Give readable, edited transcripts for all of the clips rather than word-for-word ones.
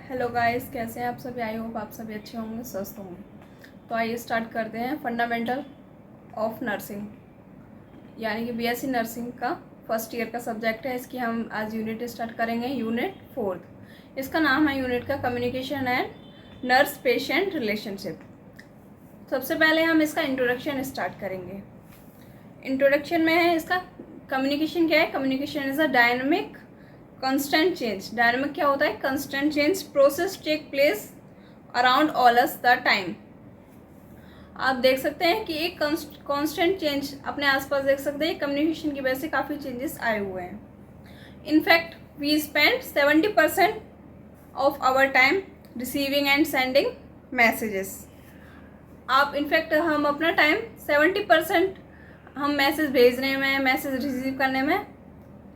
Hello guys, कैसे हैं आप सभी। आई होप आप सभी अच्छे होंगे, स्वस्थ होंगे। तो आइए स्टार्ट करते हैं। फंडामेंटल ऑफ नर्सिंग यानी कि बीएससी नर्सिंग का फर्स्ट ईयर का सब्जेक्ट है। इसकी हम आज यूनिट स्टार्ट करेंगे, यूनिट 4। इसका नाम है यूनिट का communication and nurse patient relationship. सबसे पहले हम इसका इंट्रोडक्शन स्टार्ट करेंगे। इंट्रोडक्शन में है इसका कम्युनिकेशन क्या है। Communication is a dynamic constant change. Dynamic क्या होता है? constant change process take place around all us the time. आप देख सकते हैं कि एक कांस्टेंट चेंज अपने आसपास देख सकते हैं। कम्युनिकेशन की वजह से काफ़ी चेंजेस आए हुए हैं। In fact we spend 70% of our time receiving and sending messages. आप इनफैक्ट हम अपना टाइम 70% हम मैसेज भेजने में, मैसेज रिसीव करने में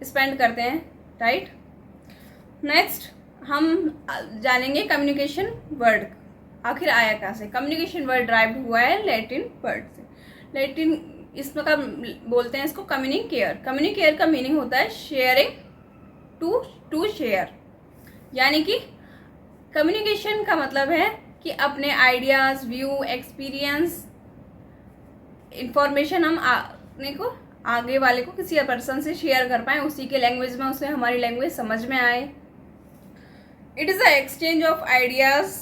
स्पेंड करते हैं, राइट। नेक्स्ट हम जानेंगे कम्युनिकेशन वर्ड आखिर आया कहाँ से। कम्युनिकेशन वर्ड ड्राइव हुआ है लैटिन वर्ड से। लैटिन इसमें का बोलते हैं इसको कम्युनिकेयर। कम्युनिकेयर का मीनिंग होता है शेयरिंग, टू शेयर। यानी कि कम्युनिकेशन का मतलब है कि अपने आइडियाज़, व्यू, एक्सपीरियंस, इंफॉर्मेशन हम अपने को आगे वाले को किसी पर्सन से शेयर कर पाएँ, उसी के लैंग्वेज में, उसे हमारी लैंग्वेज समझ में आए। It is the exchange of ideas,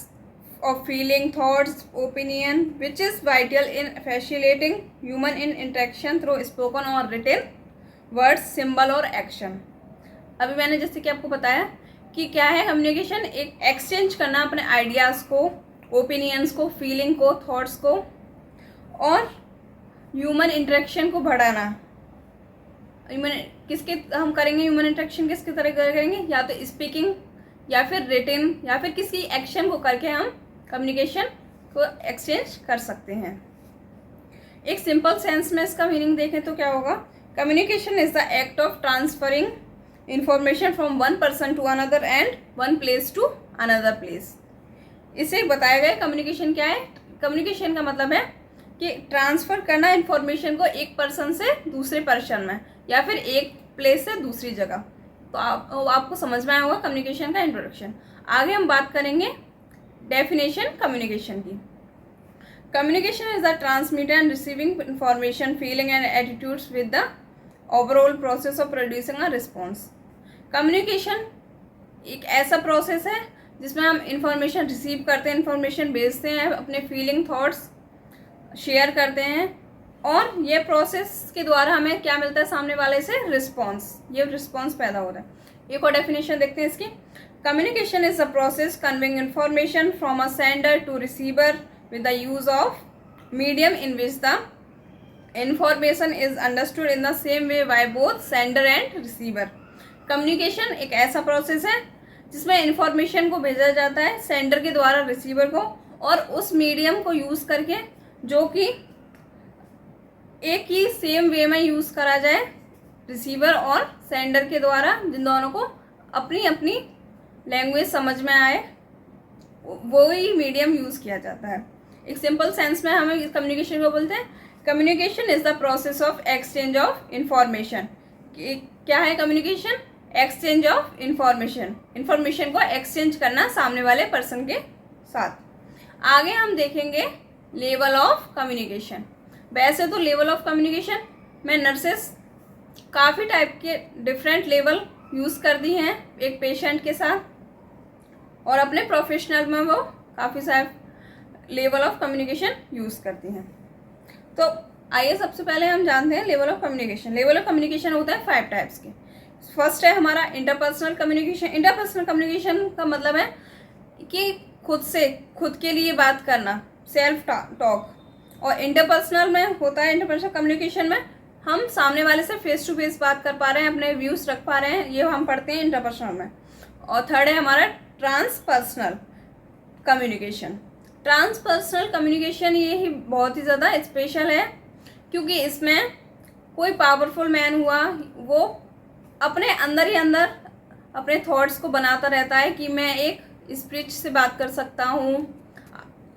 of feeling, thoughts, opinion which is vital in facilitating human in interaction through spoken और रिटन वर्ड्स, सिंबल और एक्शन। अभी मैंने जैसे कि आपको बताया कि क्या है कम्युनिकेशन, एक एक्सचेंज करना अपने आइडियाज़ को, ओपिनियंस को, फीलिंग को, थॉट्स को, और ह्यूमन इंटरेक्शन को बढ़ाना। ह्यूमन किसके हम करेंगे? ह्यूमन इंटरेक्शन किसके तरह करेंगे? या तो स्पीकिंग, या फिर रिटन, या फिर किसी एक्शन को करके हम कम्युनिकेशन को एक्सचेंज कर सकते हैं। एक सिंपल सेंस में इसका मीनिंग देखें तो क्या होगा? Communication is the act of transferring information from one person to another and one place to another place. इसे बताया गया कम्युनिकेशन क्या है। कम्युनिकेशन का मतलब है कि ट्रांसफ़र करना इंफॉर्मेशन को एक पर्सन से दूसरे पर्सन में, या फिर एक प्लेस से दूसरी जगह। तो आपको समझ में आया होगा कम्युनिकेशन का इंट्रोडक्शन। आगे हम बात करेंगे डेफिनेशन कम्युनिकेशन की। Communication is the transmit and receiving information, feeling and attitudes with the overall process of producing a response. Communication एक ऐसा प्रोसेस है जिसमें हम इंफॉर्मेशन रिसीव करते हैं, इंफॉर्मेशन भेजते हैं, अपने फीलिंग, थॉट्स शेयर करते हैं, और ये प्रोसेस के द्वारा हमें क्या मिलता है? सामने वाले से रिस्पॉन्स। ये रिस्पॉन्स पैदा हो रहा है। एक और डेफिनेशन देखते हैं इसकी। Communication is a process conveying information from a sender to receiver with the use of medium in which the information is understood in the same way by both sender and receiver. Communication एक ऐसा process है जिसमें information को भेजा जाता है sender के द्वारा रिसीवर को, और उस मीडियम को यूज़ करके जो कि एक ही सेम वे में यूज़ करा जाए, रिसीवर और सेंडर के द्वारा, जिन दोनों को अपनी अपनी लैंग्वेज समझ में आए, वही मीडियम यूज़ किया जाता है। एक सिंपल सेंस में हमें इस कम्युनिकेशन को बोलते हैं communication is the process of exchange of information. क्या है communication? Exchange of information, information को एक्सचेंज करना सामने वाले पर्सन के साथ। आगे हम देखेंगे लेवल ऑफ कम्युनिकेशन। वैसे तो लेवल ऑफ कम्युनिकेशन में नर्सेस काफ़ी टाइप के डिफरेंट लेवल यूज़ कर दी हैं एक पेशेंट के साथ, और अपने प्रोफेशनल में वो काफ़ी सारे लेवल ऑफ कम्युनिकेशन यूज़ करती हैं। तो आइए सबसे पहले हम जानते हैं level of communication. Level of communication होता है 5 टाइप्स के। फर्स्ट है हमारा इंटरपर्सनल कम्युनिकेशन। इंटरपर्सनल कम्युनिकेशन का मतलब है कि खुद से, खुद के लिए बात करना, सेल्फ टॉक। और इंटरपर्सनल में होता है, इंटरपर्सनल कम्युनिकेशन में हम सामने वाले से फेस टू फेस बात कर पा रहे हैं, अपने व्यूज़ रख पा रहे हैं, ये हम पढ़ते हैं इंटरपर्सनल में। और थर्ड है हमारा ट्रांसपर्सनल कम्युनिकेशन। ट्रांसपर्सनल कम्युनिकेशन ये ही बहुत ही ज़्यादा स्पेशल है, क्योंकि इसमें कोई पावरफुल मैन हुआ, वो अपने अंदर ही अंदर अपने थॉट्स को बनाता रहता है कि मैं एक स्पिरिट से बात कर सकता हूँ।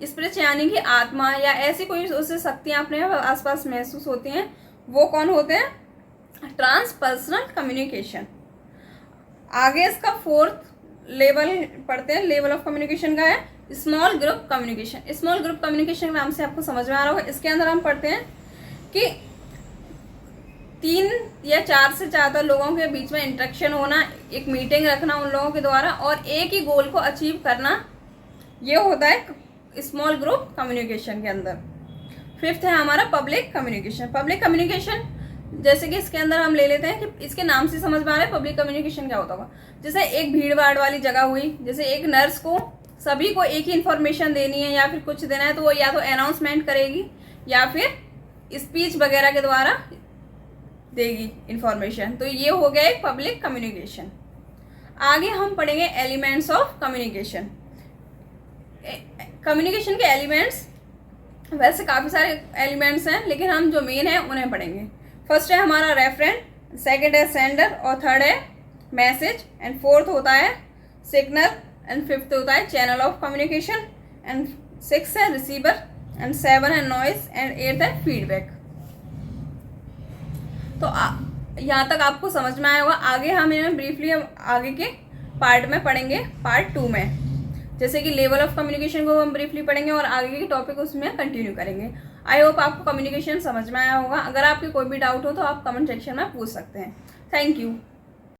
स्पिरिट यानी कि आत्मा, या ऐसी कोई उससे शक्तियाँ अपने आसपास महसूस होती हैं, वो कौन होते हैं? ट्रांसपर्सनल कम्युनिकेशन। आगे इसका फोर्थ लेवल पढ़ते हैं। लेवल ऑफ कम्युनिकेशन का है small group communication. Small group communication के नाम से आपको समझ में आ रहा होगा। इसके अंदर हम पढ़ते हैं कि 3 या 4 से ज़्यादा लोगों के बीच में इंटरेक्शन होना, एक मीटिंग रखना उन लोगों के द्वारा और एक ही गोल को अचीव करना, ये होता है स्मॉल ग्रुप कम्युनिकेशन के अंदर। 5th है हमारा पब्लिक कम्युनिकेशन। पब्लिक कम्युनिकेशन जैसे कि इसके अंदर हम ले लेते हैं कि इसके नाम से समझ में आ रहा है पब्लिक कम्युनिकेशन क्या होता होगा। जैसे एक भीड़ भाड़ वाली जगह हुई, जैसे एक नर्स को सभी को एक ही इन्फॉर्मेशन देनी है या फिर कुछ देना है, तो वो या तो अनाउंसमेंट करेगी या फिर स्पीच वगैरह के द्वारा देगी इन्फॉर्मेशन। तो ये हो गया एक पब्लिक कम्युनिकेशन। आगे हम पढ़ेंगे एलिमेंट्स ऑफ कम्युनिकेशन। कम्युनिकेशन के एलिमेंट्स वैसे काफ़ी सारे एलिमेंट्स हैं, लेकिन हम जो मेन है उन्हें पढ़ेंगे। फर्स्ट है हमारा रेफरेंट, सेकंड है सेंडर और थर्ड है मैसेज एंड फोर्थ होता है सिग्नल एंड फिफ्थ होता है चैनल ऑफ कम्युनिकेशन एंड 6 है रिसीवर एंड 7 है नॉइस एंड 8 है फीडबैक। तो यहाँ तक आपको समझ में आया होगा। आगे हम इन्हें ब्रीफली आगे के पार्ट में पढ़ेंगे, पार्ट 2 में, जैसे कि लेवल ऑफ कम्युनिकेशन को हम ब्रीफली पढ़ेंगे और आगे के टॉपिक उसमें कंटिन्यू करेंगे। आई होप आपको कम्युनिकेशन समझ में आया होगा। अगर आपके कोई भी डाउट हो तो आप कमेंट सेक्शन में पूछ सकते हैं। Thank you.